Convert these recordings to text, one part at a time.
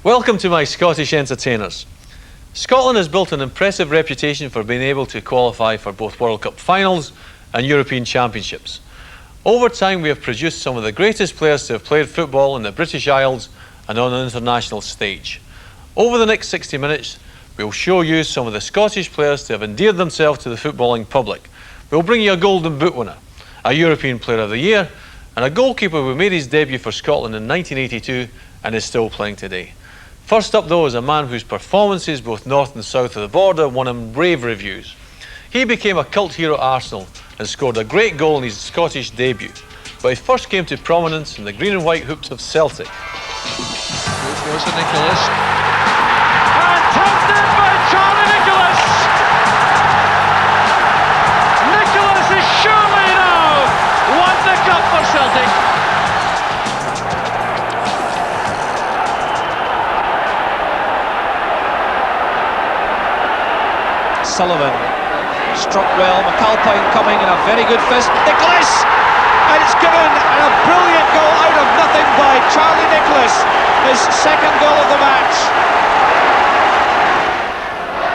Welcome to my Scottish entertainers. Scotland has built an impressive reputation for being able to qualify for both World Cup finals and European Championships. Over time we have produced some of the greatest players to have played football in the British Isles and on an international stage. Over the next 60 minutes we'll show you some of the Scottish players to have endeared themselves to the footballing public. We'll bring you a Golden Boot winner, a European Player of the Year, and a goalkeeper who made his debut for Scotland in 1982 and is still playing today. First up though is a man whose performances both north and south of the border won him rave reviews. He became a cult hero at Arsenal and scored a great goal in his Scottish debut, but he first came to prominence in the green and white hoops of Celtic. Good goes to Nicholas. And tapped in by Charlie Nicholas! Nicholas is surely now won the cup for Celtic. Sullivan struck well, McAlpine coming in a very good fist, Nicholas! And it's given, and a brilliant goal out of nothing by Charlie Nicholas, his second goal of the match.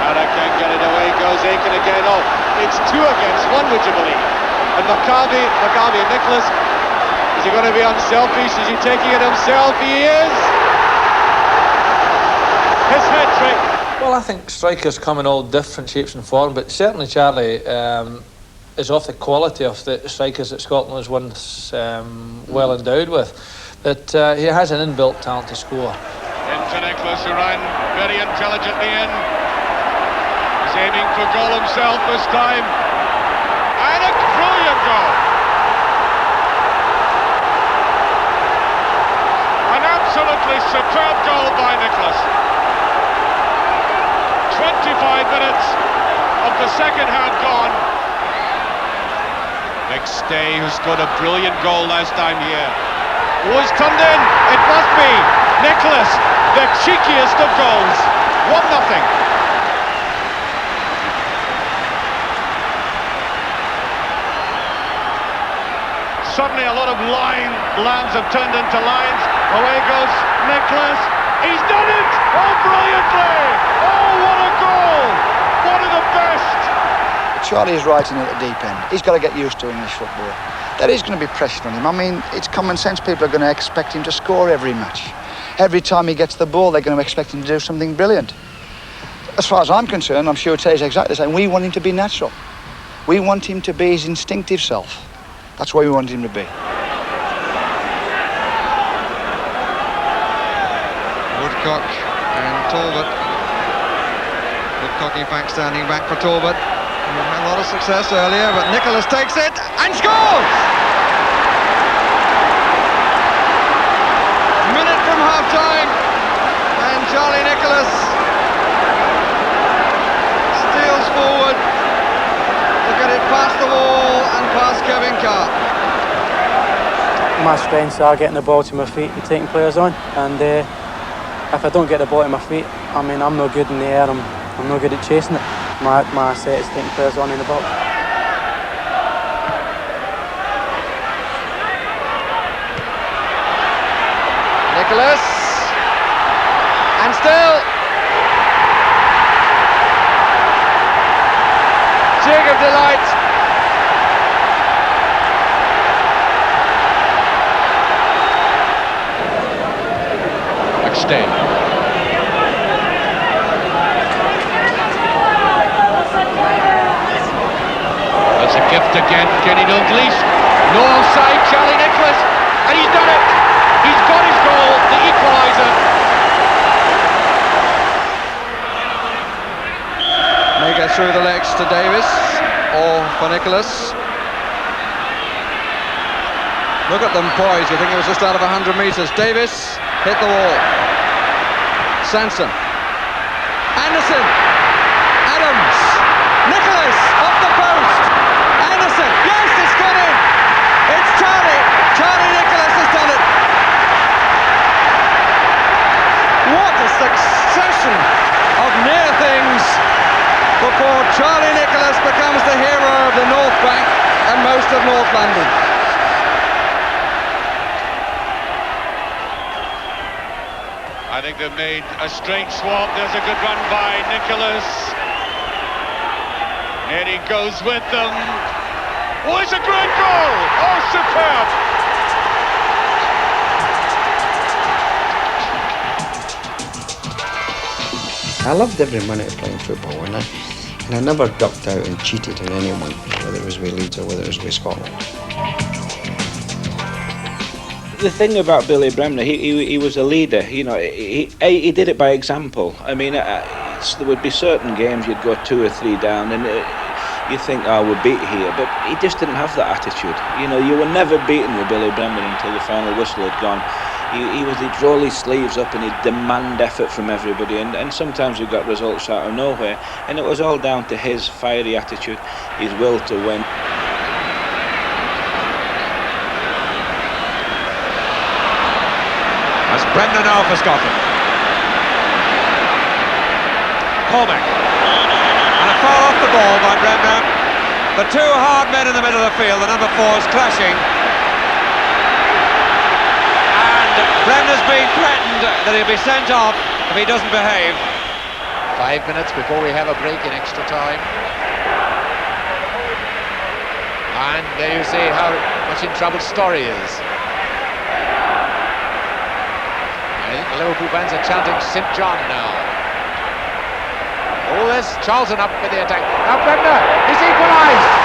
Hara can't get it away, goes Aiken again. Oh, it's 2 against 1, would you believe? And McCarvey and Nicholas, is he going to be on selfies? Is he taking it himself? He is! His hat-trick. Well, I think strikers come in all different shapes and form, but certainly Charlie is of the quality of the strikers that Scotland was once well endowed with. That he has an inbuilt talent to score. Into Nicholas, who ran very intelligently in. He's aiming for goal himself this time. And a brilliant goal. An absolutely superb goal by Nicholas. 25 minutes of the second half gone. McStay, who scored a brilliant goal last time here. Oh, it's turned in. It must be Nicholas, the cheekiest of goals. 1-0. Suddenly a lot of lambs have turned into lions. Away goes Nicholas. He's done it! Oh, brilliantly! Oh, what a goal! One of the best! Charlie is right in at the deep end. He's got to get used to English football. There is going to be pressure on him. I mean, it's common sense. People are going to expect him to score every match. Every time he gets the ball, they're going to expect him to do something brilliant. As far as I'm concerned, I'm sure Tay's exactly the same. We want him to be natural. We want him to be his instinctive self. That's what we want him to be. Woodcock and Talbot. Woodcock, in fact, standing back for Talbot. He had a lot of success earlier, but Nicholas takes it and scores! Minute from half-time, and Charlie Nicholas steals forward to get it past the wall and past Kevin Carr. My strengths are getting the ball to my feet and taking players on, and if I don't get the ball to my feet, I mean, I'm no good in the air, I'm no good at chasing it. My set is taking players on in the box. Nicholas, and still jig of delight. McStay. That's a gift again, Kenny Dalglish. No offside, Charlie Nicholas, and he's done it. He's got his goal, the equaliser. May get through the legs to Davis, or for Nicholas. Look at them poised, you think it was just out of 100 metres. Davis hit the wall. Sanson. Anderson. Adams. Nicholas off the post. Anderson. Yes, it's got in. It's Charlie. Charlie Nicholas has done it. What a succession of near things before Charlie Nicholas becomes the hero of the North Bank and most of North London. I think They've made a straight swap. There's a good run by Nicholas. And he goes with them. Oh, it's a great goal! Oh, superb! I loved every minute of playing football, and I never ducked out and cheated in anyone, whether it was with Leeds or whether it was with Scotland. The thing about Billy Bremner, he was a leader. You know, he did it by example. I mean, there would be certain games you'd go 2 or 3 down, and you think, oh, we're beat here, but he just didn't have that attitude. You know, you were never beaten with Billy Bremner until the final whistle had gone. He'd roll his sleeves up and he'd demand effort from everybody, and sometimes he got results out of nowhere, and it was all down to his fiery attitude, his will to win. That's Bremner now for Scotland. Colbeck. And a foul off the ball by Bremner. The 2 hard men in the middle of the field, the number 4's clashing. Bremner's being threatened that he'll be sent off if he doesn't behave. 5 minutes before we have a break in extra time. And there you see how much in trouble Story is. I think the Liverpool fans are chanting St John now. All this, Charlton up with the attack. Now Bremner, he's equalised!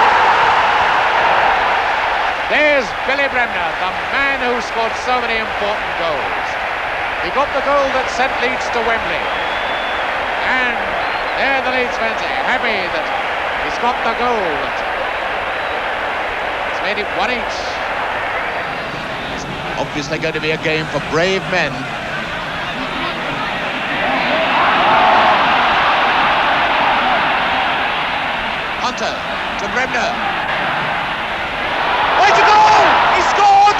There's Billy Bremner, the man who scored so many important goals. He got the goal that sent Leeds to Wembley. And there the Leeds fans are happy that he's got the goal. It's made it 1 each. It's obviously going to be a game for brave men. Hunter to Bremner. Oh, it's a goal! He scored!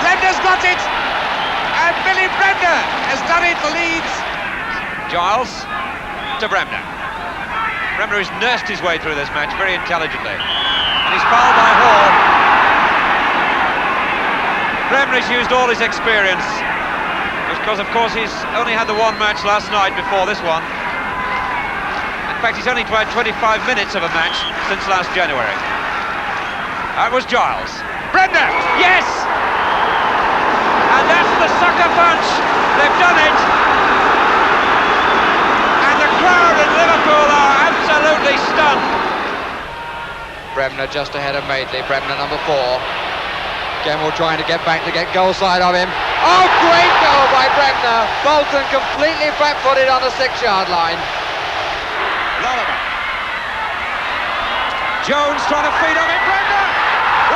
Bremner's got it! And Billy Bremner has done it for Leeds. Giles to Bremner. Bremner has nursed his way through this match very intelligently. And he's fouled by Hall. Bremner's used all his experience. Because, of course, he's only had the 1 match last night before this one. In fact, he's only played 25 minutes of a match since last January. That was Giles. Bremner! Yes! And that's the sucker punch! They've done it! And the crowd in Liverpool are absolutely stunned. Bremner just ahead of Madeley. Bremner number 4. Gemmell trying to get back to get goal side of him. Oh, great goal by Bremner! Bolton completely flat-footed on the 6-yard line. Lorimer. Jones trying to feed on it. Bremner! 1-0.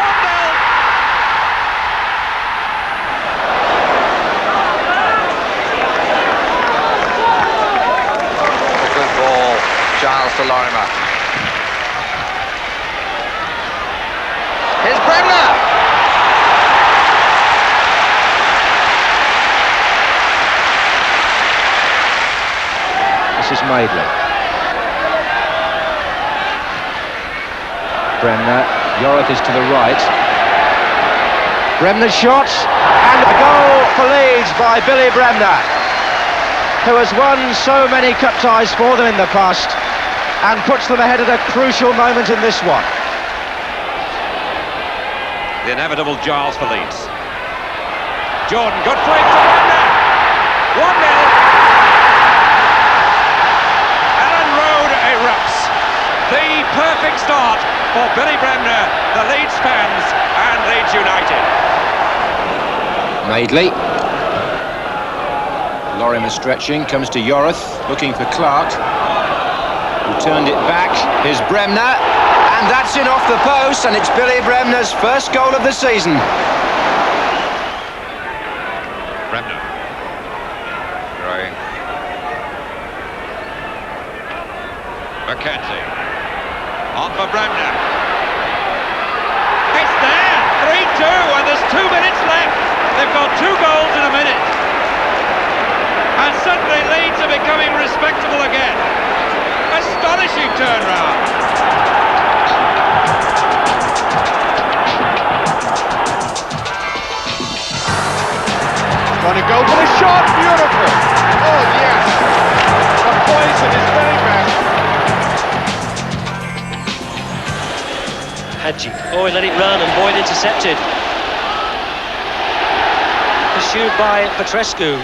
A good ball, Giles to Lorimer. Here's Bremner! This is Madeley. Bremner, Yorith is to the right. Bremner's shot, and a goal for Leeds by Billy Bremner, who has won so many cup ties for them in the past and puts them ahead at a crucial moment in this one. The inevitable Giles for Leeds. Jordan, good flick to Bremner. 1-0. Alan Road erupts. The perfect start for Billy Bremner, the Leeds fans and Leeds United. Madeley. Lorimer stretching, comes to Yorith, looking for Clark, who turned it back. Here's Bremner, and that's in off the post, and it's Billy Bremner's first goal of the season. Bremner. Gray. Mackenzie. On for Bremner. It's there! 3-2 and there's 2 minutes left. They've got 2 goals in a minute. And suddenly Leeds are becoming respectable again. Astonishing turnaround. Going to go for the shot. Beautiful. Oh, yes. The poise at his very best. Hadji. Oh, he let it run and Boyd intercepted. Pursued by Petrescu.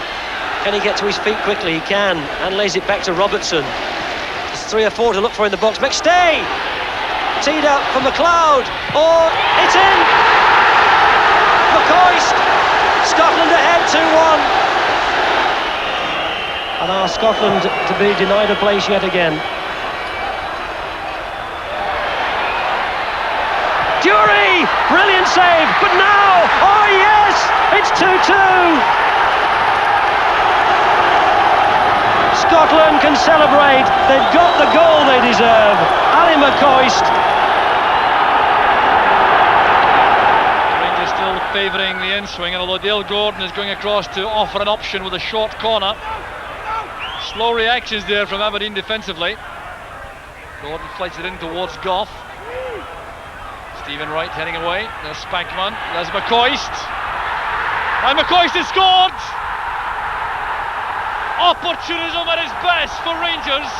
Can he get to his feet quickly? He can, and lays it back to Robertson. There's 3 or 4 to look for in the box. McStay! Teed up for McLeod. Oh, it's in! McCoist! Scotland ahead 2-1. And are Scotland to be denied a place yet again? Dury! Brilliant save, but now, oh yes! It's 2-2! Scotland can celebrate. They've got the goal they deserve. Ali McCoist. Rangers still favouring the in-swing, and although Dale Gordon is going across to offer an option with a short corner. Slow reactions there from Aberdeen defensively. Gordon flights it in towards Gough. Stephen Wright heading away. There's Spankman. There's McCoist. And McCoist has scored! Opportunism at its best for Rangers.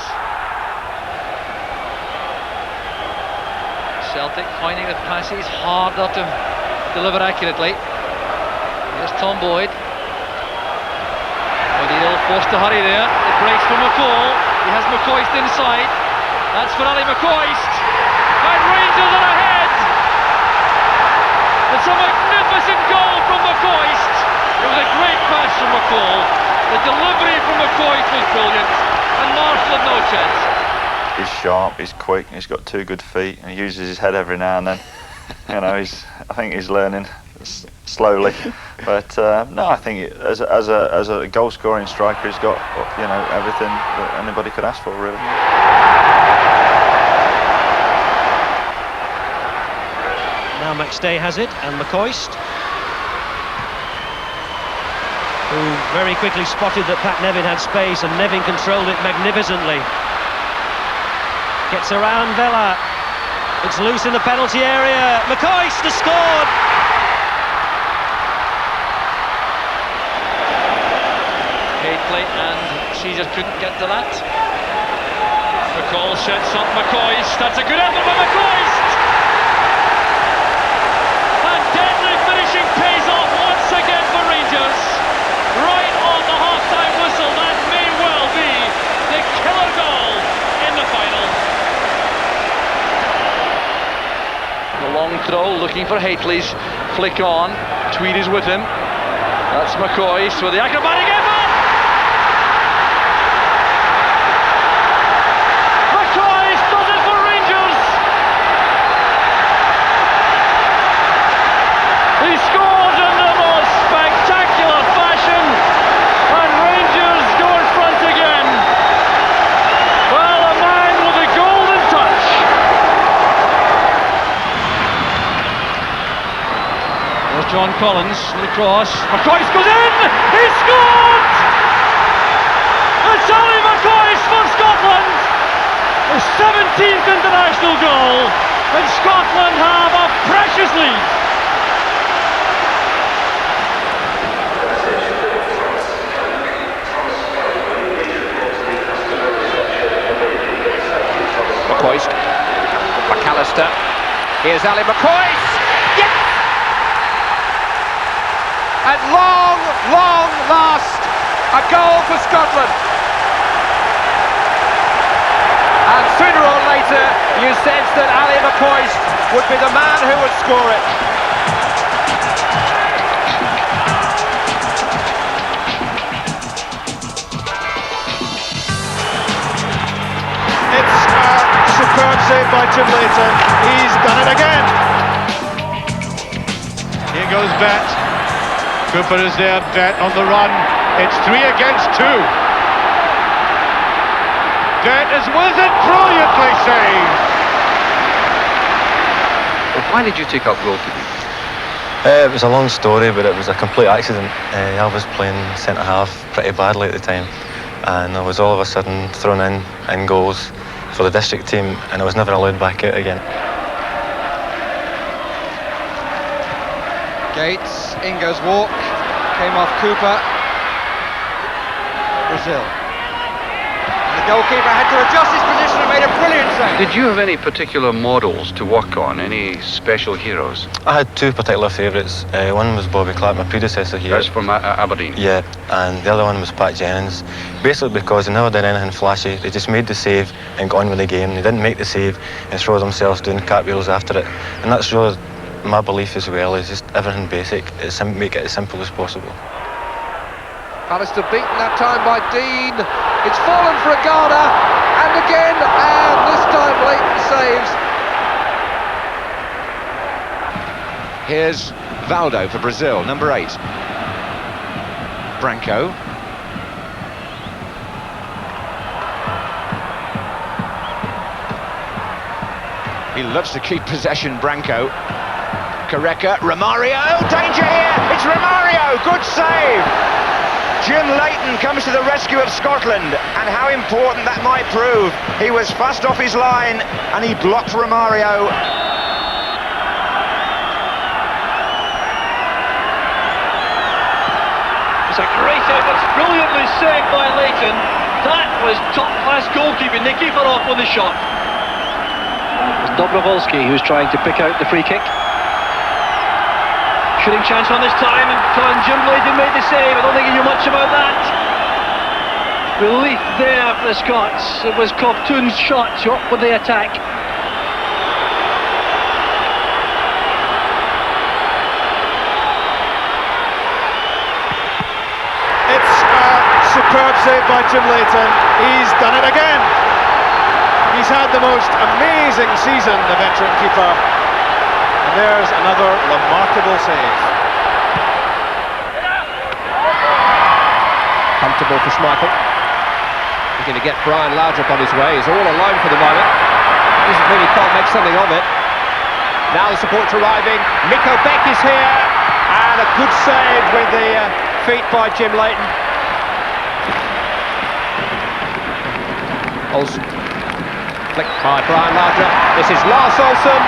Celtic finding the passes harder to deliver accurately. Here's Tom Boyd. O'Neill forced to hurry there. It breaks for McCall. He has McCoist inside. That's for Ali McCoist. And Rangers are ahead. It's a magnificent goal from McCoist. It was a great pass from McCall. The delivery from McCoist was brilliant, and Marshall had no chance. He's sharp, he's quick, he's got 2 good feet, and he uses his head every now and then. You know, I think he's learning slowly. But no, I think as a goal-scoring striker, he's got everything that anybody could ask for, really. Now McStay has it, and McCoist, who very quickly spotted that Pat Nevin had space, and Nevin controlled it magnificently. Gets around Vela. It's loose in the penalty area. McCoist has scored! Hately and Caesar couldn't get to that. McCall sets up McCoist. That's a good effort by McCoist! And deadly finishing pays off once again for Rangers. Right on the half-time whistle, that may well be the killer goal in the final. The long throw, looking for Hately's flick on. Tweed is with him. That's McCoist with the acrobatic effort. McCoist does it for Rangers. He scores in the most spectacular fashion, and Rangers go in front again. Well, a man with a golden touch. There's John Collins with a cross. McCoist goes in! He scored! It's Ali McCoist for Scotland! His 17th international goal, and Scotland have a precious lead. McCoist, McAllister, here's Ali McCoist, yes! At long, long last, a goal for Scotland. And sooner or later, you sense that Ali McCoist would be the man who would score it. It's a superb save by Tim Leighton. He's done it again. Here goes Bet. Cooper is there, Bet on the run. It's 3 against 2. Bet is with it, brilliantly saved. Why did you take up goalkeeping? It was a long story, but it was a complete accident. I was playing centre-half pretty badly at the time, and I was all of a sudden thrown in goals for the district team, and I was never allowed back out again. Gates, in goes Walk. Came off Cooper. Brazil. And the goalkeeper had to adjust his position and made a brilliant save. Did you have any particular models to work on, any special heroes? I had two particular favourites. One was Bobby Clark, my predecessor here. That's from Aberdeen. Yeah, and the other one was Pat Jennings. Basically because they never did anything flashy. They just made the save and got on with the game. They didn't make the save and throw themselves doing cartwheels after it. And that's really my belief as well, is just everything basic. Make it as simple as possible. Alistair beaten that time by Dean. It's fallen for a Ghana, and again, and this time Leighton saves. Here's Valdo for Brazil, number 8. Branco. He loves to keep possession, Branco. Careca, Romario, danger here, it's Romario, good save! Jim Leighton comes to the rescue of Scotland, and how important that might prove. He was fast off his line, and he blocked Romario. It's a great effort, brilliantly saved by Leighton. That was top-class goalkeeping, the keeper off with the shot. It's Dobrovolsky who's trying to pick out the free kick. Shooting chance on this time, and Jim Leighton made the save. I don't think he knew much about that. Relief there for the Scots. It was Coftoon's shot up with the attack. It's a superb save by Jim Leighton. He's done it again. He's had the most amazing season, the veteran keeper. And there's another remarkable save. Comfortable for Schmeichel. He's going to get Brian Laudrup on his way. He's all alone for the moment. Doesn't mean he can't make something of it. Now the support's arriving. Miko Beck is here. And a good save with the feet by Jim Leighton. Olsen. Flicked by Brian Laudrup. This is Lars Olsen.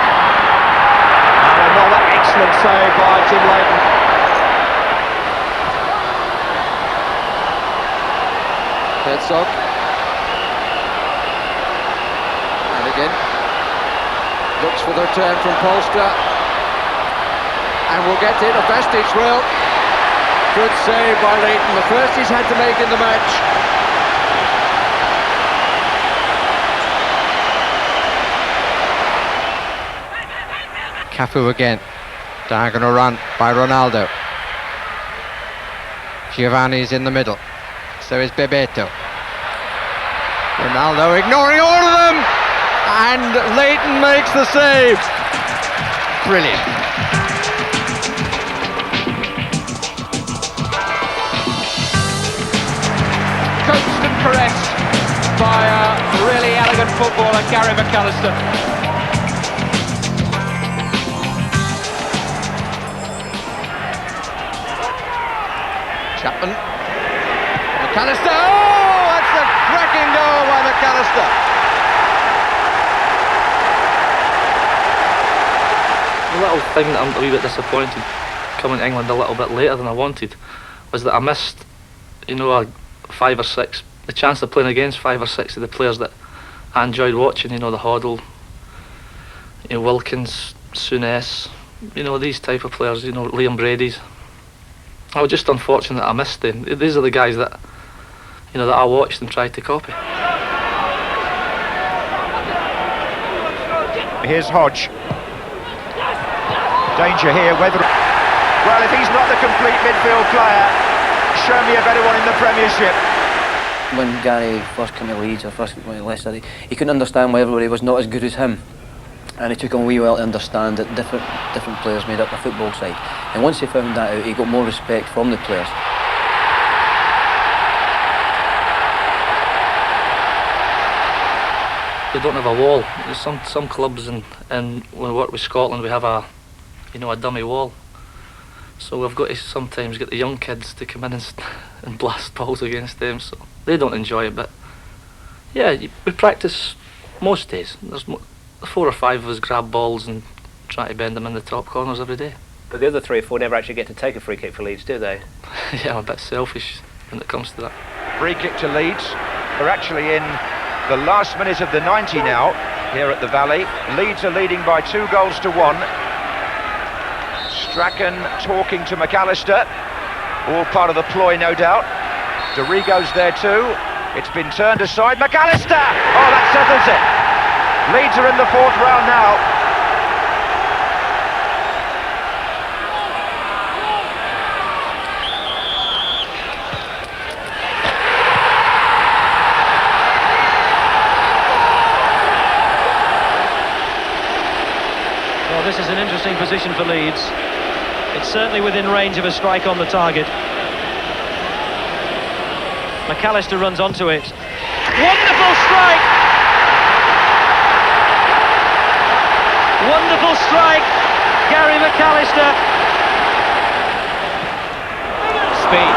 And another excellent save by Jim Leighton. Herzog. And again. Looks for the return from Polstra. And we'll get it, a Vestige will. Good save by Leighton, the first he's had to make in the match. Cafu again. Diagonal run by Ronaldo. Giovanni's in the middle. So is Bebeto. Ronaldo ignoring all of them! And Leighton makes the save! Brilliant. Coached and caressed by a really elegant footballer, Gary McAllister. Chapman. McAllister, oh, that's a cracking goal by McAllister. The little thing that I'm a wee bit disappointed coming to England a little bit later than I wanted was that I missed, you know, the chance of playing against 5 or 6 of the players that I enjoyed watching, you know, the Hoddle, you know, Wilkins, Souness, you know, these type of players, you know, Liam Brady's. I was just unfortunate I missed them. These are the guys that, you know, that I watched and tried to copy. Here's Hodge. Danger here, whether... Well, if he's not the complete midfield player, show me a better one in the Premiership. When Gary first came to Leeds or first went to Leicester, he couldn't understand why everybody was not as good as him. And it took him a wee while to understand that different players made up the football side. And once he found that out, he got more respect from the players. We don't have a wall. There's some clubs and when we work with Scotland, we have a dummy wall. So we've got to sometimes get the young kids to come in and blast balls against them. So they don't enjoy it, but yeah, we practice most days. There's 4 or 5 of us grab balls and try to bend them in the top corners every day. But the other 3 or 4 never actually get to take a free kick for Leeds, do they? Yeah, I'm a bit selfish when it comes to that. Free kick to Leeds. They're actually in the last minute of the 90 now here at the Valley. Leeds are leading by 2 goals to 1. Strachan talking to McAllister. All part of the ploy, no doubt. Dorigo's there too. It's been turned aside. McAllister! Oh, that settles it. Leeds are in the 4th round now. Well, this is an interesting position for Leeds. It's certainly within range of a strike on the target. McAllister runs onto it. Wonderful strike! Wonderful strike! Gary McAllister. Speed.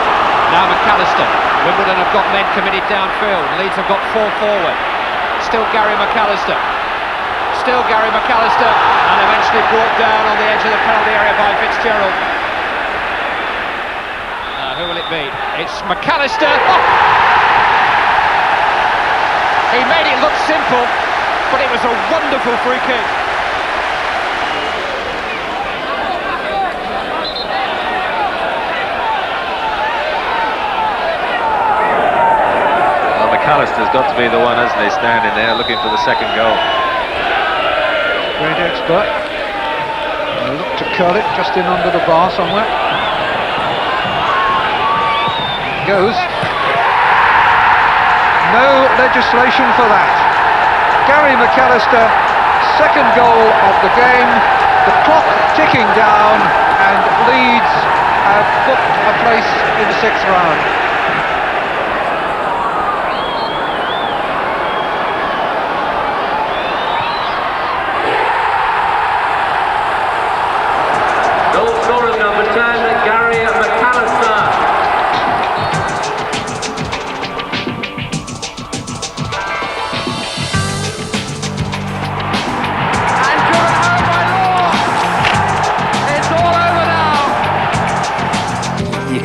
Now McAllister. Wimbledon have got men committed downfield. Leeds have got 4 forward. Still Gary McAllister. Still Gary McAllister, and eventually brought down on the edge of the penalty area by Fitzgerald. Now, who will it be? It's McAllister. Oh! He made it look simple, but it was a wonderful free kick. Well, McAllister's got to be the one, hasn't he, standing there looking for the second goal. Great expert. They look to curl it just in under the bar somewhere. Goes. No legislation for that. Gary McAllister, second goal of the game. The clock ticking down, and Leeds have booked a place in the 6th round.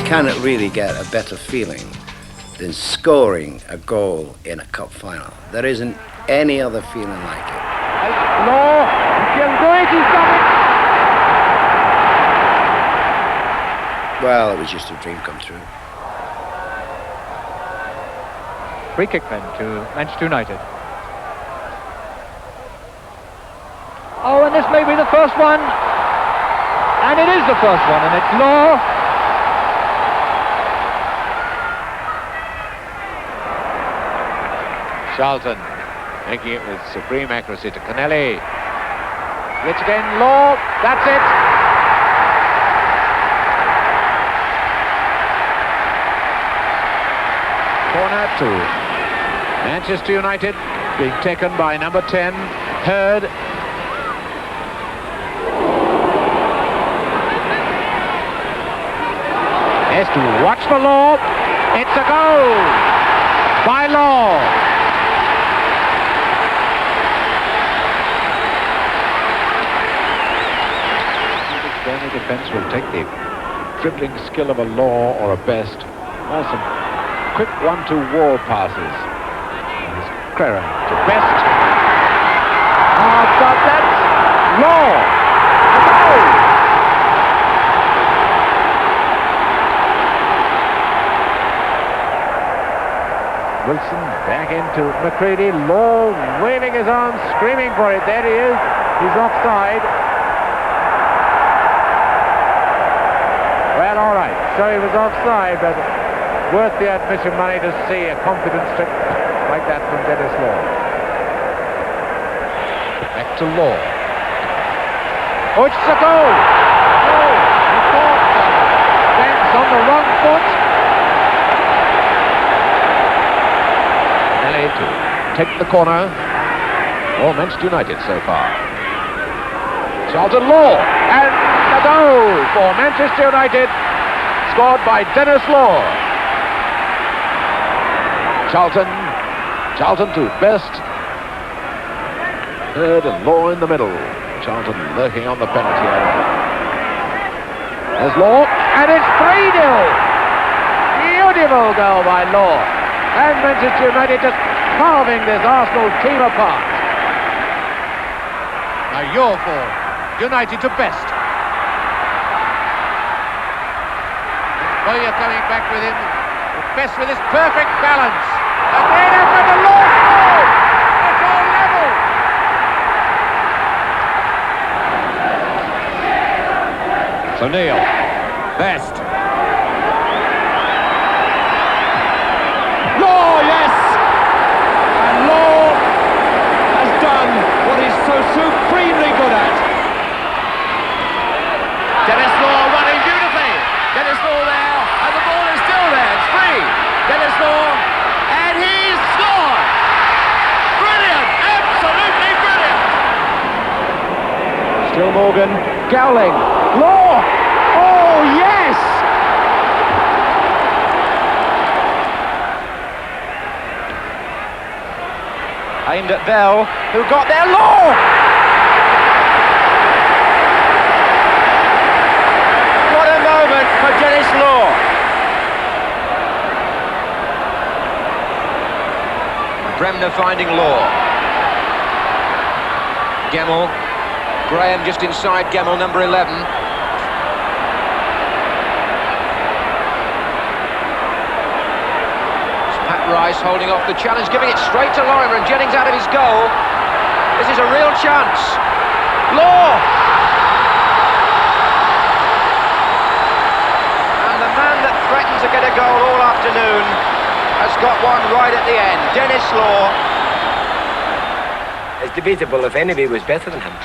Cannot really get a better feeling than scoring a goal in a cup final. There isn't any other feeling like it. Law, he'll do it, he's got it! Well, it was just a dream come true. Free kick then to Manchester United. Oh, and this may be the first one. And it is the first one, and it's Law. Charlton making it with supreme accuracy to Canelli. Yet again, Law, that's it. Corner to Manchester United, being taken by number 10, Hurd. Has to watch for Law. It's a goal by Law. Any defence will take the dribbling skill of a Law or a Best, or some quick 1-2 wall passes. Here's Creran to Best. Oh, but that's Law. A goal. Wilson back into McCready. Law waving his arms, screaming for it. There he is. He's offside. Well, all right, so he was offside, but worth the admission money to see a confident strip like that from Dennis Law. Back to Law. Oh, it's a goal! Oh, he thought Ben's on the wrong foot. Nelly to take the corner. Oh, Manchester United so far. Charlton Law, and a goal for Manchester United, scored by Dennis Law. Charlton to Best. Hurd and Law in the middle. Charlton lurking on the penalty area. There's Law, and it's 3-0. Beautiful goal by Law. And Manchester United just carving this Arsenal team apart. Now you're for United to best. Boyer coming back with him. Best with his perfect balance. And then up at the Law. It's all level. So Neil, Best. Law, yes! And Law has done what he's so supremely good at. Dennis Law running beautifully. Dennis Law there, and the ball is still there. It's free. Dennis Law, and he's scored! Brilliant! Absolutely brilliant! Still Morgan, Gowling, Law! Oh, yes! Aimed at Bell, who got there. Law! What a moment for Dennis Law. Bremner finding Law. Gemmell. Graham just inside Gemmell, number 11. Pat Rice holding off the challenge, giving it straight to Lorimer, and Jennings out of his goal. This is a real chance. Law! And the man that threatened to get a goal all afternoon has got one right at the end. Dennis Law. It's debatable if anybody was better than him.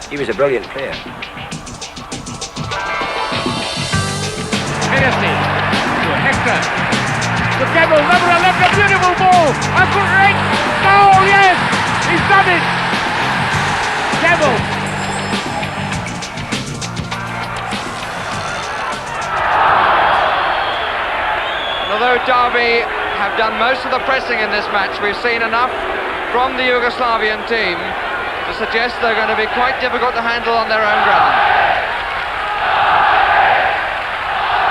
He was a brilliant player. Hennessy to Hector. To Gemmell, number 11, a beautiful ball. A great goal, yes! He's done it! Gemmell. Although Derby have done most of the pressing in this match, we've seen enough from the Yugoslavian team to suggest they're going to be quite difficult to handle on their own ground.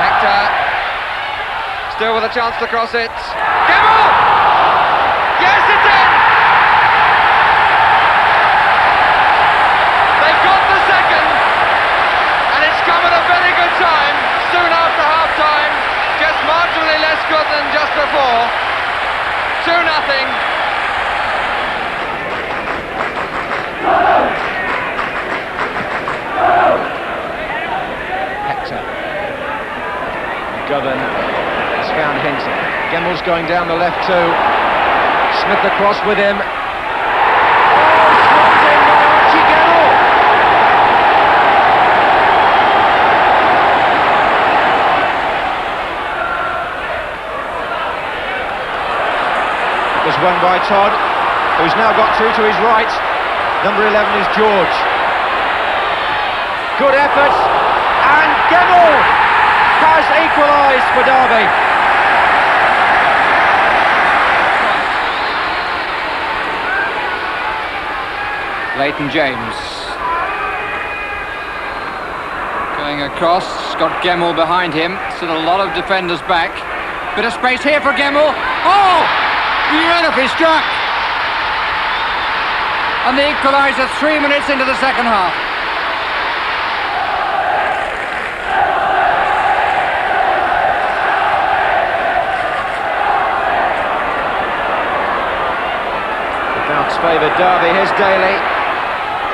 Hector, still with a chance to cross it. Gemmell! Yes, it's in! They've got the second, and it's come at a very good time, soon after half-time, just marginally less good than just before. 2-0. Hector. Govan has found Hansen. Gemmell's going down the left too. Smith across with him. Oh, swapped in by Archie Gemmell. It was won by Todd, who's now got two to his right. Number 11 is George. Good effort, and Gemmell has equalised for Derby. Leighton James. Going across, got Gemmell behind him. Still a lot of defenders back. Bit of space here for Gemmell. Oh! Beautifully struck! And the equaliser 3 minutes into the second half. The bounce favoured Derby. Here's Daly.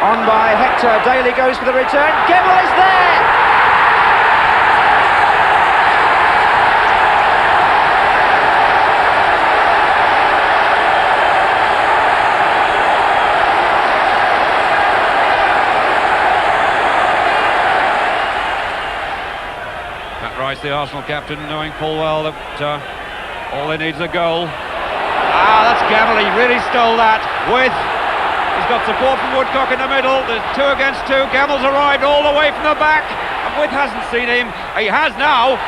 On by Hector. Daly goes for the return. Gemmell is there! The Arsenal captain, knowing full well that all they need is a goal. Ah, that's Gemmell, he really stole that. He's got support from Woodcock in the middle. There's 2 against 2. Gemmell's arrived all the way from the back, and With hasn't seen him. He has now. 2-0.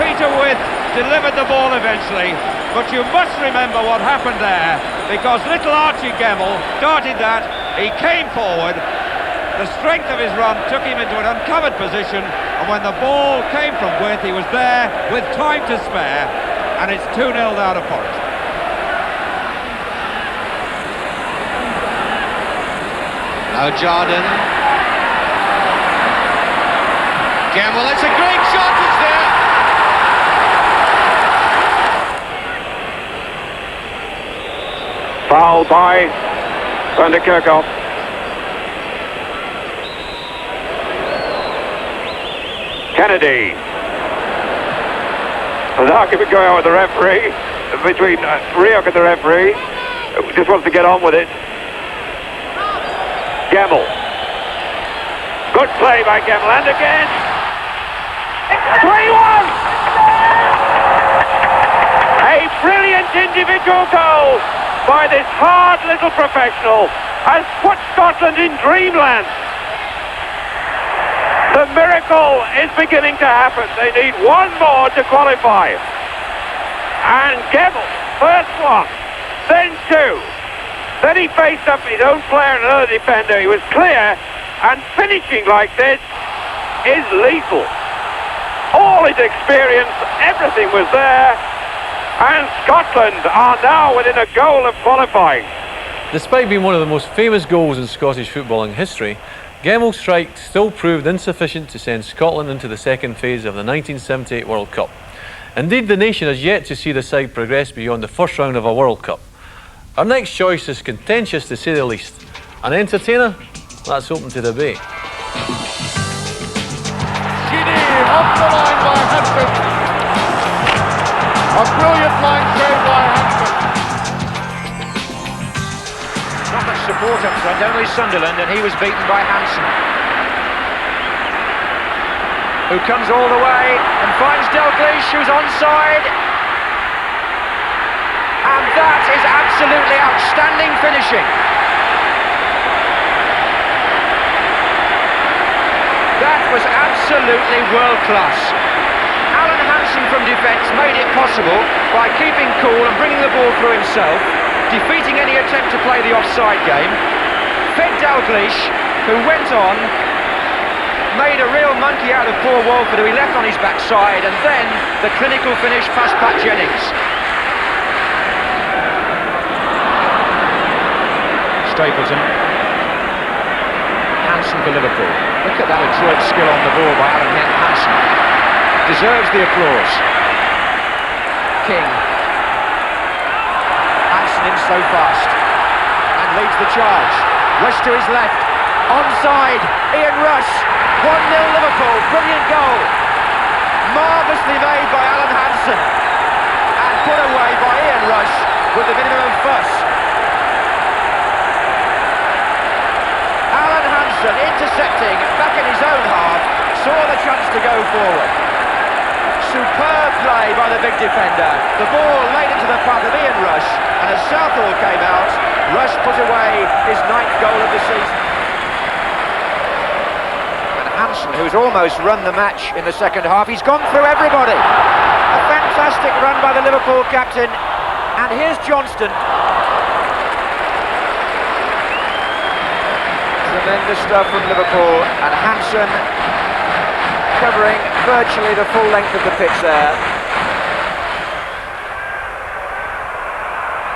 Peter With delivered the ball eventually, but you must remember what happened there, because little Archie Gemmell darted that, he came forward, the strength of his run took him into an uncovered position, and when the ball came from width, he was there with time to spare, and it's 2-0 down to Forest. Now Jordan. Gemmell, it's a great shot, it's there. Foul by Van der Kerkhoff. Kennedy. An argument going on with the referee, between Rioch and the referee, who just wants to get on with it. Gemmell. Good play by Gemmell, and again. 3-1! A brilliant individual goal by this hard little professional has put Scotland in dreamland. The miracle is beginning to happen. They need one more to qualify. And Gemmell, first one, then two. Then he faced up his own player and another defender. He was clear, and finishing like this is lethal. All his experience, everything was there, and Scotland are now within a goal of qualifying. Despite being one of the most famous goals in Scottish footballing history, Gemmell's strike still proved insufficient to send Scotland into the second phase of the 1978 World Cup. Indeed, the nation has yet to see the side progress beyond the first round of a World Cup. Our next choice is contentious to say the least. An entertainer? That's open to debate. Off the line by Hansen. A brilliant line save by Hansen. Not much support up front, only Sunderland, and he was beaten by Hansen, who comes all the way and finds Dalglish, who's onside. And that is absolutely outstanding finishing. That was absolutely world class. Alan Hansen from defence made it possible by keeping cool and bringing the ball through himself, defeating any attempt to play the offside game. Fed Dalglish, who went on, made a real monkey out of poor Walford, who he left on his backside, and then the clinical finish past Pat Jennings. Stapleton. Hansen for Liverpool. Look at that adroit skill on the ball by Alan Hansen. Deserves the applause. King. Hansen in so fast. And leads the charge. Rush to his left. Onside. Ian Rush. 1-0 Liverpool. Brilliant goal. Marvellously made by Alan Hansen. And put away by Ian Rush with the minimum fuss. Intercepting back in his own half, saw the chance to go forward. Superb play by the big defender. The ball laid into the path of Ian Rush, and as Southall came out, Rush put away his 9th goal of the season. And Hansen, who's almost run the match in the second half, he's gone through everybody. A fantastic run by the Liverpool captain, and here's Johnston. Tremendous stuff from Liverpool, and Hansen covering virtually the full length of the pitch there.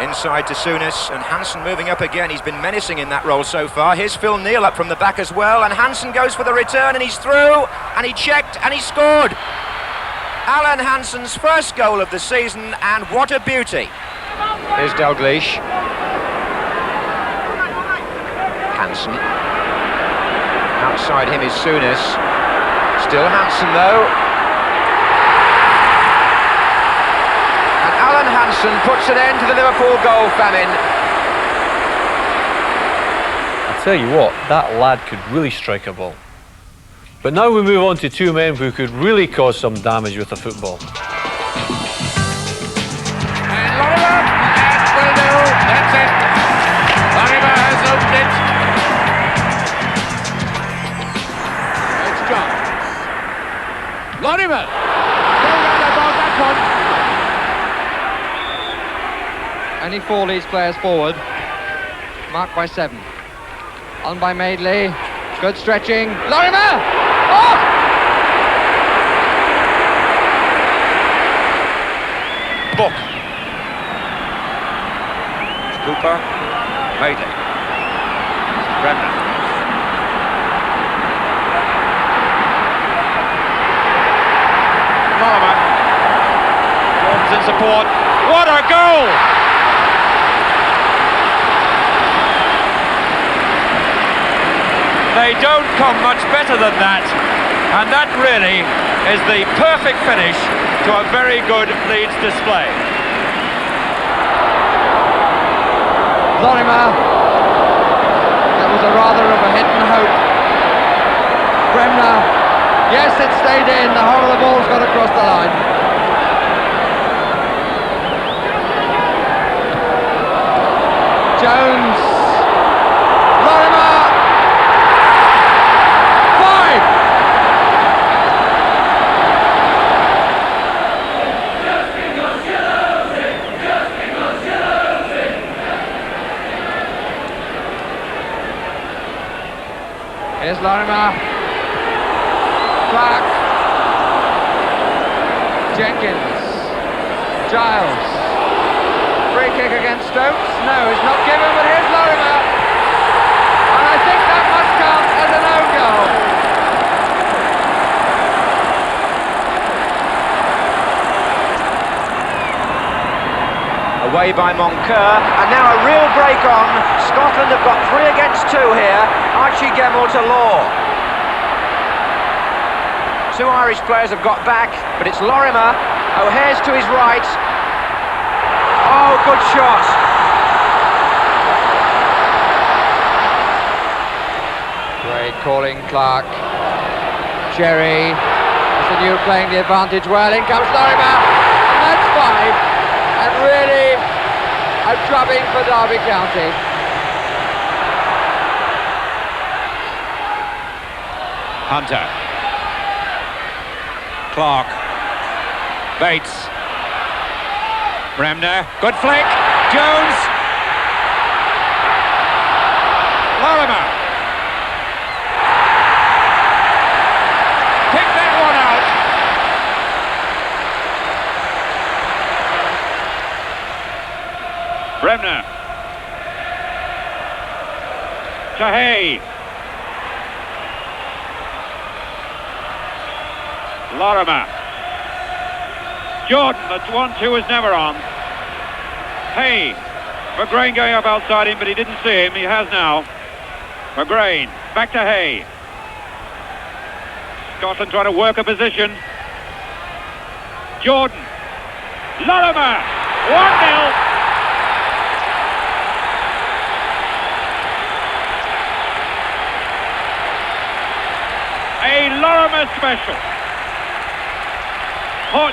Inside to Souness, and Hansen moving up again. He's been menacing in that role so far. Here's Phil Neal up from the back as well, and Hansen goes for the return, and he's through, and he checked, and he scored. Alan Hansen's first goal of the season, and what a beauty. Here's Dalglish. Hansen. Outside him is Souness. Still Hansen though. And Alan Hansen puts an end to the Liverpool goal famine. I tell you what, that lad could really strike a ball. But now we move on to two men who could really cause some damage with the football. And Lorimer, that will do. That's it. Lorimer has opened it. It's John. Lorimer. Don't worry about that one. Only 4 Leeds players forward. Marked by 7. On by Madeley. Good stretching. Lorimer! Oh! Book. Cooper. Madeley. Bremner. Lorimer. Jordan's in support. What a goal! They don't come much better than that, and that really is the perfect finish to a very good Leeds display. Lorimer. That was a rather of a hit and hope. Bremner. Yes, it stayed in. The whole of the ball's got across the line. Jones. Lorimer. 5. Here's Lorimer. Clark. Jenkins. Giles. Free kick against Stokes. No, it's not given, but here's Lorimer. And I think that must count as an own goal. Away by Moncur, and now a real break on. Scotland have got 3 against 2 here. Archie Gemmill to Law. 2 Irish players have got back, but it's Lorimer. O'Hare's to his right. Oh, good shot. Great calling, Clark. Cherry. New playing the advantage well. In comes Lorimer. And that's 5. And really a drubbing for Derby County. Hunter. Clark. Bates. Bremner. Good flick. Jones. Lorimer. Pick that one out. Bremner. To Hay. Lorimer. Jordan, that's 1-2 is never on. Hay. McGrain going up outside him, but he didn't see him. He has now. McGrain. Back to Hay. Scotland trying to work a position. Jordan. Lorimer. 1-0. A Lorimer special.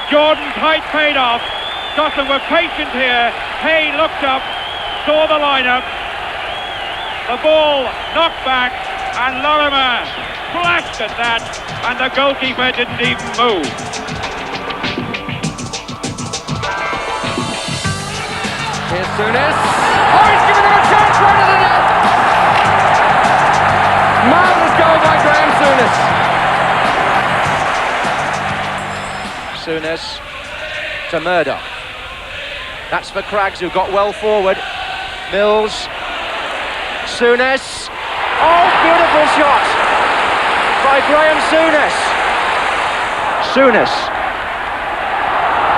Jordan's height paid off. Scotland were patient here. Hay looked up, saw the lineup. The ball knocked back, and Lorimer flashed at that, and the goalkeeper didn't even move. Here's Souness. Oh, he's given him a chance right at the net. Marvellous goal by Graham Souness. Souness to Murdoch. That's for Craggs, who got well forward. Mills. Souness. Oh, beautiful shot by Graham Souness. Souness.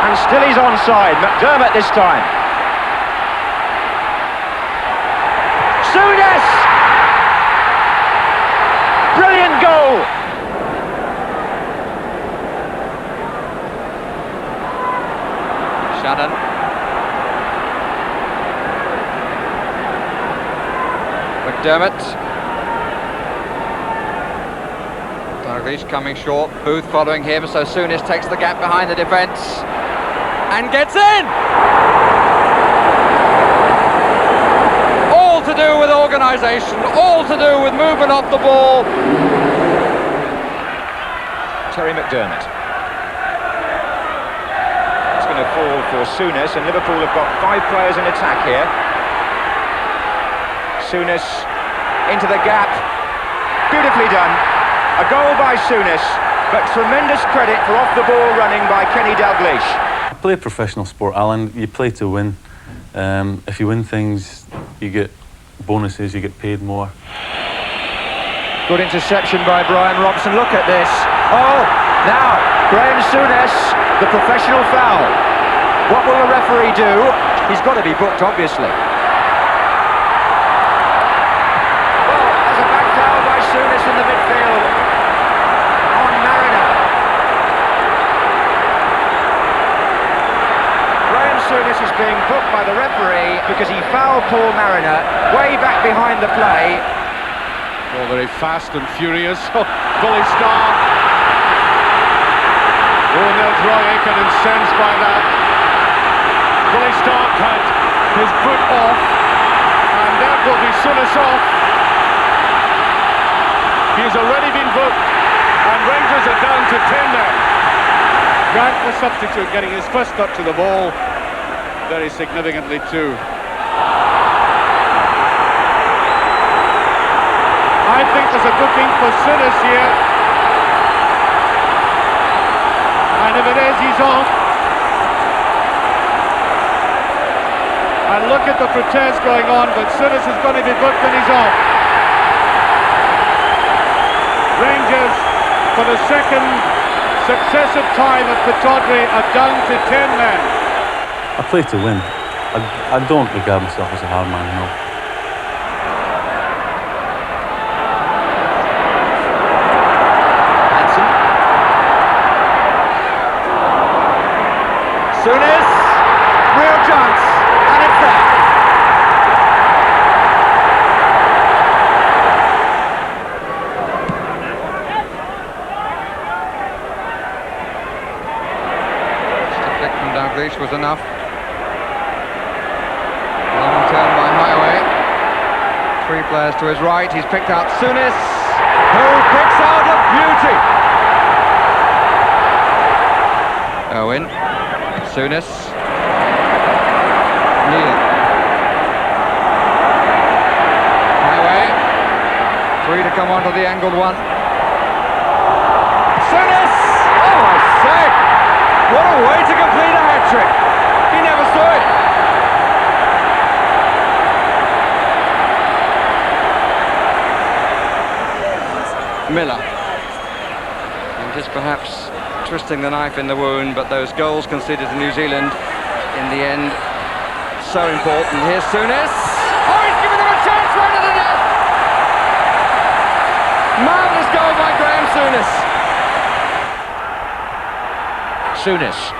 And still he's onside. McDermott this time. Souness! Brilliant goal! Shannon. McDermott. Dalglish coming short. Booth following him, so Souness takes the gap behind the defence and gets in! All to do with organisation, all to do with movement off the ball. Terry McDermott. going to fall for Souness, and Liverpool have got 5 players in attack here. Souness into the gap. Beautifully done. A goal by Souness, but tremendous credit for off-the-ball running by Kenny Dalglish. I play a professional sport, Alan. You play to win. If you win things, you get bonuses, you get paid more. Good interception by Brian Robson. Look at this. Oh, now, Graham Souness, the professional foul. What will the referee do? He's got to be booked, obviously. Well, there's a back foul by Souness in the midfield on Mariner. Graham Souness is being booked by the referee because he fouled Paul Mariner way back behind the play. All very fast and furious. Bully Stark. Oh, Nils Royek and incensed by that. Bully Stark had his boot off, and that will be Souness off. He's already been booked, and Rangers are down to 10 men. Grant, the substitute, getting his first touch to the ball, very significantly too. I think there's a booking for Souness here. And if it is, he's off. And look at the protest going on, but Souness is going to be booked and he's off. Rangers, for the second successive time at Pittodrie, are down to 10 men. I play to win. I don't regard myself as a hard man, no. Souness, real chance, and it's there. Just a flick from Dalglish was enough. Long turn by Highway. 3 players to his right. He's picked out Souness, who picks out a beauty. Owen. Souness. Neal. Highway. 3 to come onto the angled one. Souness! Oh, I say! What a way to complete a hat-trick! He never saw it! Miller. And just perhaps twisting the knife in the wound, but those goals conceded to New Zealand in the end, so important. Here's Souness. Oh, he's given them a chance right at the net! Marvellous goal by Graham Souness. Souness.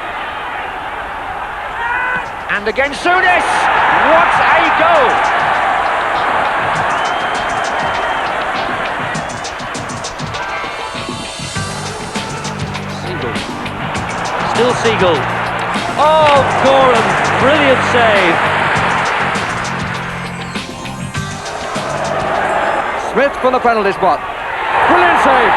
And again Souness! What a goal! Still Seagull. Oh, Gorham, brilliant save. Smith from the penalty spot. Brilliant save.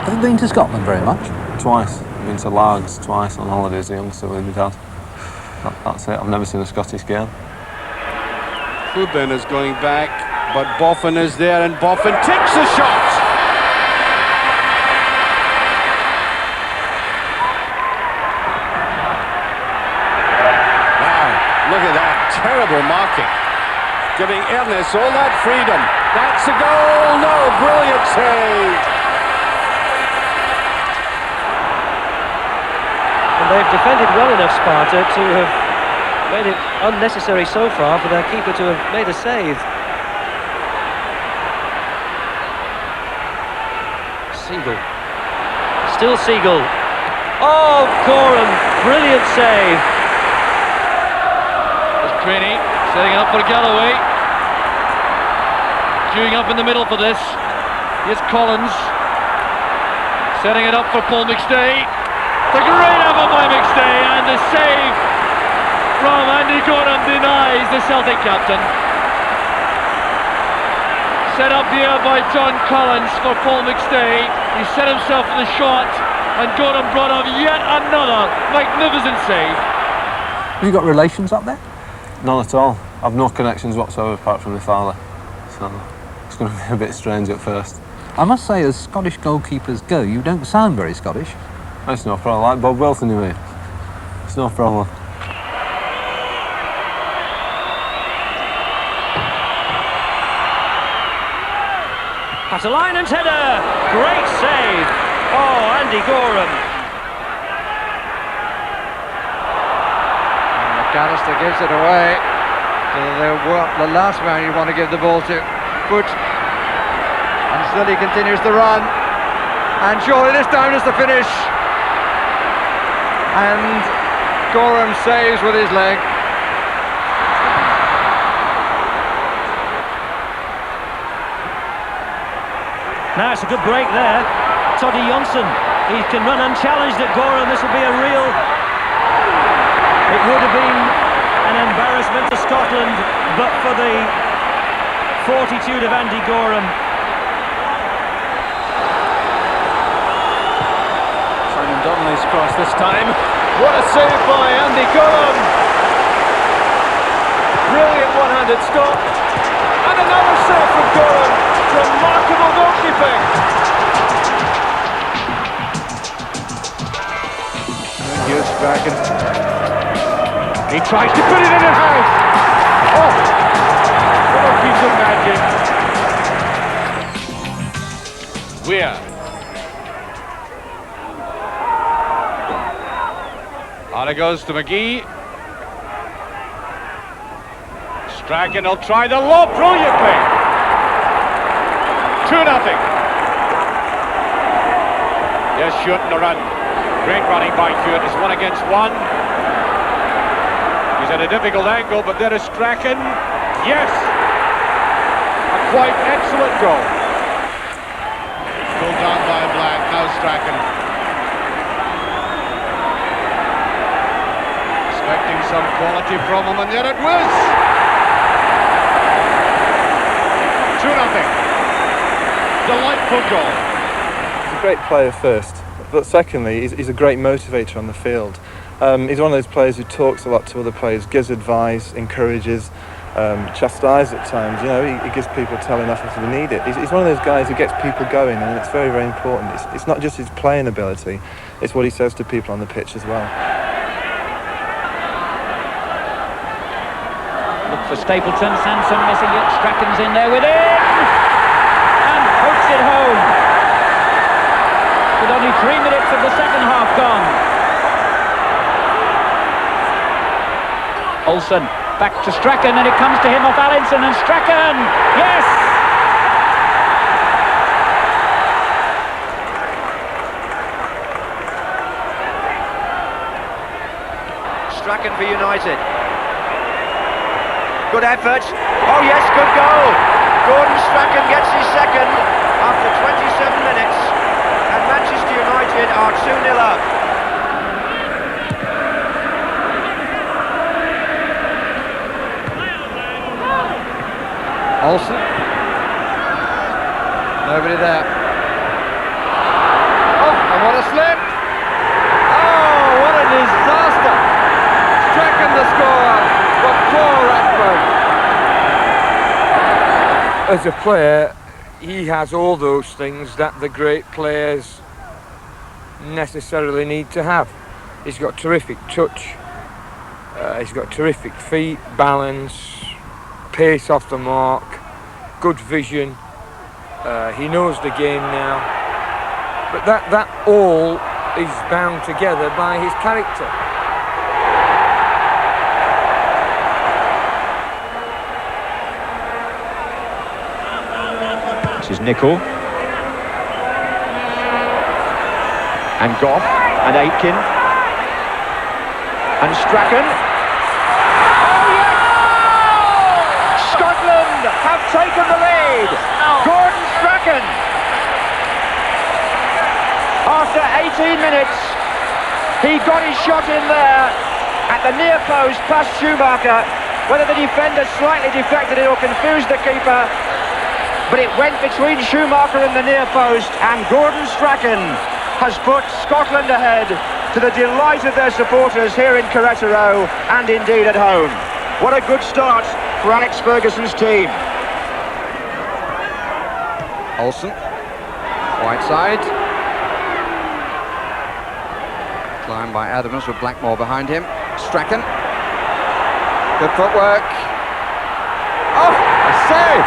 Have you been to Scotland very much? Twice. I've been to Largs twice on holidays, the youngster with my dad. That's it. I've never seen a Scottish game. Hoodlin is going back, but Boffin is there, and Boffin takes the shot. Look at that, terrible marking. Giving Ernest all that freedom. That's a goal, no, brilliant save. And they've defended well enough, Sparta, to have made it unnecessary so far for their keeper to have made a save. Seagull. Still Seagull. Oh, Gorham, brilliant save. Craney setting it up for Galloway. Queuing up in the middle for this. Here's Collins. Setting it up for Paul McStay. The great effort by McStay, and the save from Andy Gorham denies the Celtic captain. Set up here by John Collins for Paul McStay. He set himself for the shot, and Gorham brought off yet another magnificent save. Have you got relations up there? None at all. I've no connections whatsoever apart from my father. So it's going to be a bit strange at first. I must say, as Scottish goalkeepers go, you don't sound very Scottish. That's no problem. Like Bob Wilson, you mean? It's no problem. Catalina's header, great save. Oh, Andy Gorham. And McAllister gives it away to the last man you want to give the ball to. Foot. And still he continues the run. And surely this time is the finish. And Gorham saves with his leg. Now it's a good break there. Toddy Johnson, he can run unchallenged at Gorham. This will be a real... It would have been an embarrassment to Scotland, but for the fortitude of Andy Gorham. Simon Donnelly's cross this time. What a save by Andy Gorham! Brilliant one-handed stop. And another save from Gorham. Remarkable goalkeeping. Here's Strachan. He tries to put it in his house. Oh, what a piece of magic. Weir. On it goes to McGee. Strachan will try the lob brilliantly. 2-0. Yes, shooting the run. Great running by Hewitt. It's 1 against 1. He's at a difficult angle, but there is Strachan. Yes! A quite excellent goal. Pulled down by Black. Now Strachan. Expecting some quality from him, and there it was! 2-0. Delightful goal. He's a great player first, but secondly, he's a great motivator on the field. He's one of those players who talks a lot to other players, gives advice, encourages, chastises at times. You know, he gives people telling off if they need it. He's one of those guys who gets people going, and it's very, very important. It's not just his playing ability, it's what he says to people on the pitch as well. Look for Stapleton, Hansen missing it, Strachan's in there with it! Pokes it home with only 3 minutes of the second half gone. Olsen back to Strachan, and it comes to him off Allinson, and Strachan, yes! Strachan for United. Good effort. Oh yes, good goal. Gordon Strachan gets his second after 27 minutes, and Manchester United are 2-0 up. Olsen. Nobody there. Oh, and what a slip! Oh, what a disaster! Strachan the scorer, but poor Rathbone. As a player, he has all those things that the great players necessarily need to have. He's got terrific touch, he's got terrific feet, balance, pace off the mark, good vision. He knows the game now, but that all is bound together by his character. This is Nicol. And Goff, and Aitken. And Strachan. Oh yes! Scotland have taken the lead! Gordon Strachan! After 18 minutes, he got his shot in there at the near post past Schumacher. Whether the defender slightly deflected it or confused the keeper, but it went between Schumacher and the near post, and Gordon Strachan has put Scotland ahead, to the delight of their supporters here in Querétaro and indeed at home. What a good start for Alex Ferguson's team. Olsen, wide side. Climbed by Adams with Blackmore behind him. Strachan. Good footwork. Oh, a save!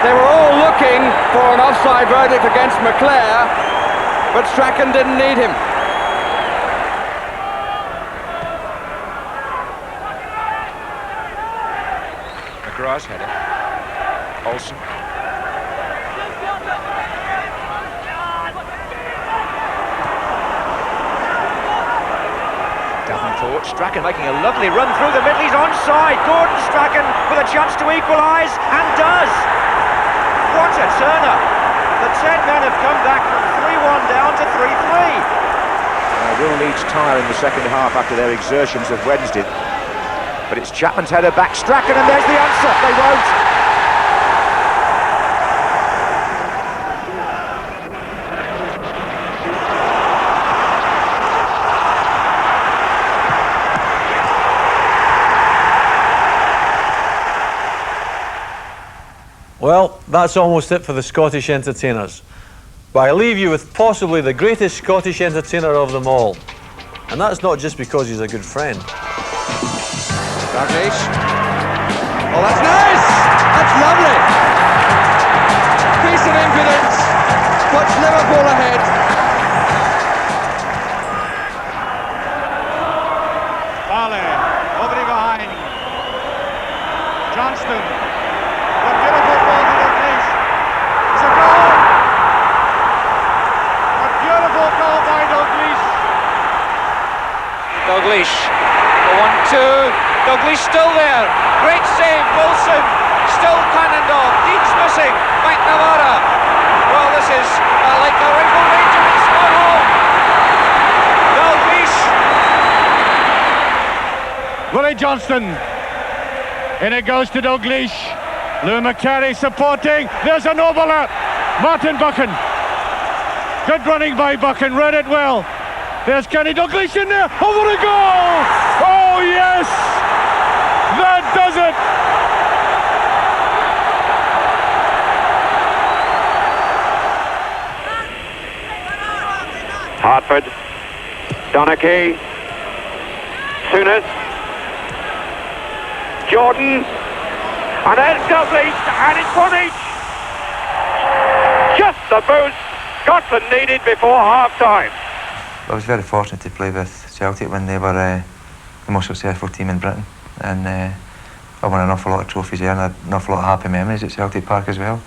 They were all looking for an offside verdict against McClare, but Strachan didn't need him. McGrath's header. Olsen. Davenport, Strachan making a lovely run through the middle, he's onside. Gordon Strachan with a chance to equalise, and does. What a turner. The 10 men have come back from 3-1 down to 3-3. Will Leeds tire in the second half after their exertions of Wednesday. But it's Chapman's header back, Strachan, and there's the answer. They won't. Well, that's almost it for the Scottish entertainers. But I leave you with possibly the greatest Scottish entertainer of them all. And that's not just because he's a good friend. Douglas. Oh, that's nice! That's lovely! Piece of impudence. Puts Liverpool ahead. Vale, opening behind. Johnston. The beautiful ball to Douglas. It's a goal! A beautiful goal by Douglas. Douglas, the 1-2. Douglas still there. Great save, Wilson. Still Cannondale. Dean's missing. McNamara. Well, this is like a rifle ranger in Scotland. Douglas. Willie Johnston. In it goes to Douglas. Lou McCarry supporting. There's an overlap. Martin Buchan. Good running by Buchan. Read it well. There's Kenny Douglas in there. Over the goal. Oh, yes. That does it. Hartford. Donachie. Souness. Jordan. And there's Douglas, and it's one each. Just the boost Scotland needed before half-time. I was very fortunate to play with Celtic when they were the most successful team in Britain, and I won an awful lot of trophies there and had an awful lot of happy memories at Celtic Park as well.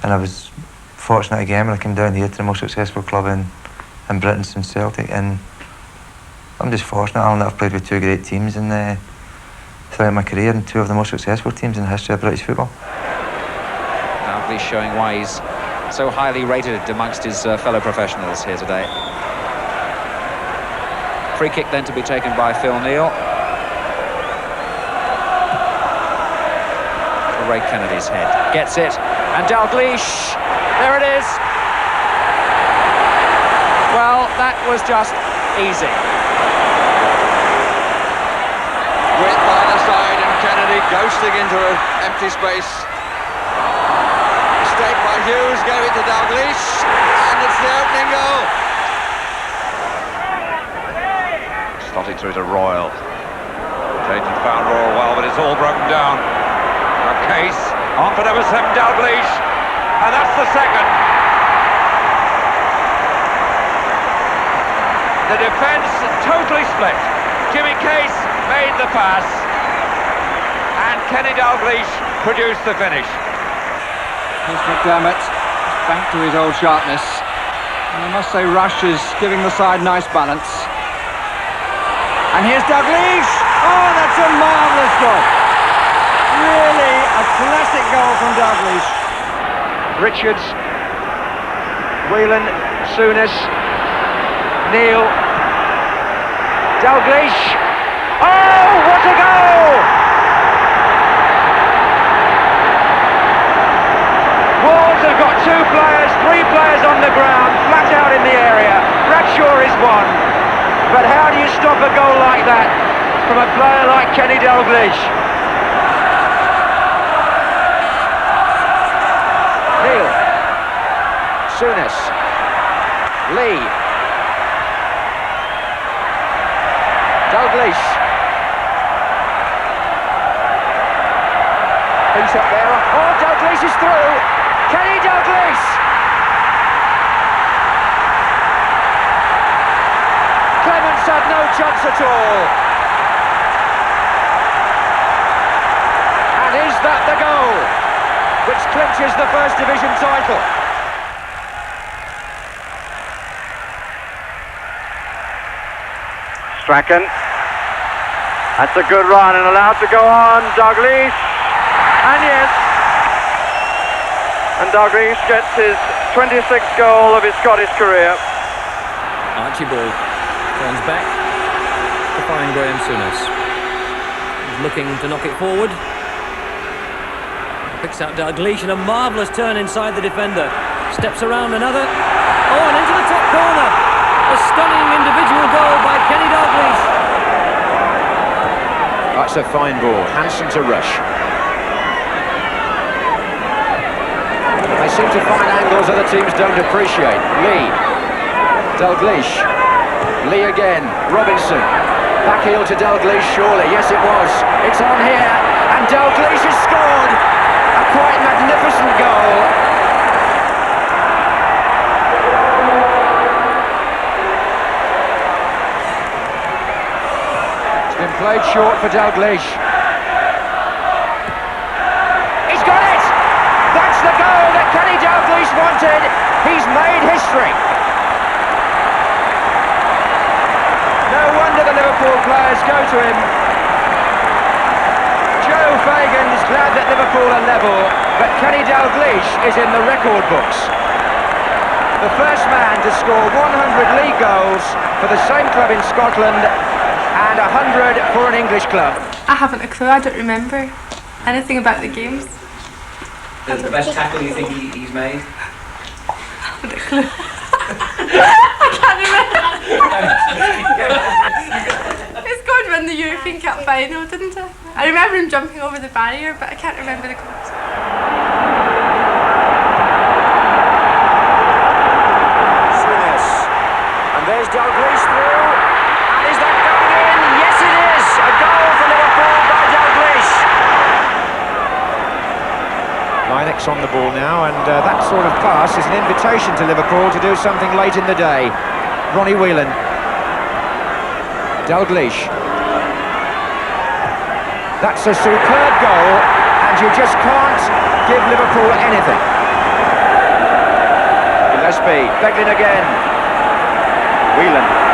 And I was fortunate again when I came down here to the most successful club in Britain since Celtic, and I'm just fortunate, Alan, that I've played with two great teams and throughout my career, and two of the most successful teams in the history of British football. Now showing why he's so highly rated amongst his fellow professionals here today. Free kick then to be taken by Phil Neal. Ray Kennedy's head. Gets it. And Dalglish. There it is. Well, that was just easy. Width by the side, and Kennedy ghosting into an empty space. Mistake by Hughes, gave it to Dalglish, and it's the opening goal. Slotting through to Royal. Clayton found Royal well, but it's all broken down. A case on for number 7, Dalglish, and that's the second. The defence totally split. Jimmy Case made the pass, and Kenny Dalglish produced the finish. Here's McDermott, back to his old sharpness. And I must say Rush is giving the side nice balance. And here's Dalglish! Oh, that's a marvellous goal! Really a classic goal from Dalglish. Richards, Whelan, Souness, Neal, Dalglish. Oh, what a goal! What Three players on the ground, flat out in the area. Bradshaw is one. But how do you stop a goal like that from a player like Kenny Dalglish? Neil. Souness. Lee. Dalglish. He's up there. Oh, Dalglish is through. Kenny Dalglish. Clements had no chance at all. And is that the goal which clinches the First Division title? Strachan. That's a good run and allowed to go on. Dalglish. And yes. And Dalglish gets his 26th goal of his Scottish career. Archibald turns back to find Graham Souness. He's looking to knock it forward. Picks out Dalglish and a marvellous turn inside the defender. Steps around another. Oh, and into the top corner. A stunning individual goal by Kenny Dalglish. That's a fine ball. Hansen to Rush. They seem to find angles other teams don't appreciate. Lee. Dalglish. Lee again. Robinson. Back heel to Dalglish, surely. Yes, it was. It's on here. And Dalglish has scored. A quite magnificent goal. It's been played short for Dalglish. He's got it! That's the goal that Kenny Dalglish wanted. He's made history. No wonder the Liverpool players go to him. Joe Fagan's glad that Liverpool are level, but Kenny Dalglish is in the record books. The first man to score 100 league goals for the same club in Scotland and 100 for an English club. I haven't a clue, I don't remember anything about the games. The best tackle you think he's made? I haven't a clue. I can't remember. It's going to win the European Cup final, didn't it? I remember him jumping over the barrier, but I can't remember the goals. Souness. And there's Dalglish through. And is that going in? Yes, it is. A goal for Liverpool by Dalglish. Linex on the ball now, and that sort of pass is an invitation to Liverpool to do something late in the day. Ronnie Whelan. Dalglish. That's a superb goal, and you just can't give Liverpool anything. Gillespie, Beglin again. Whelan.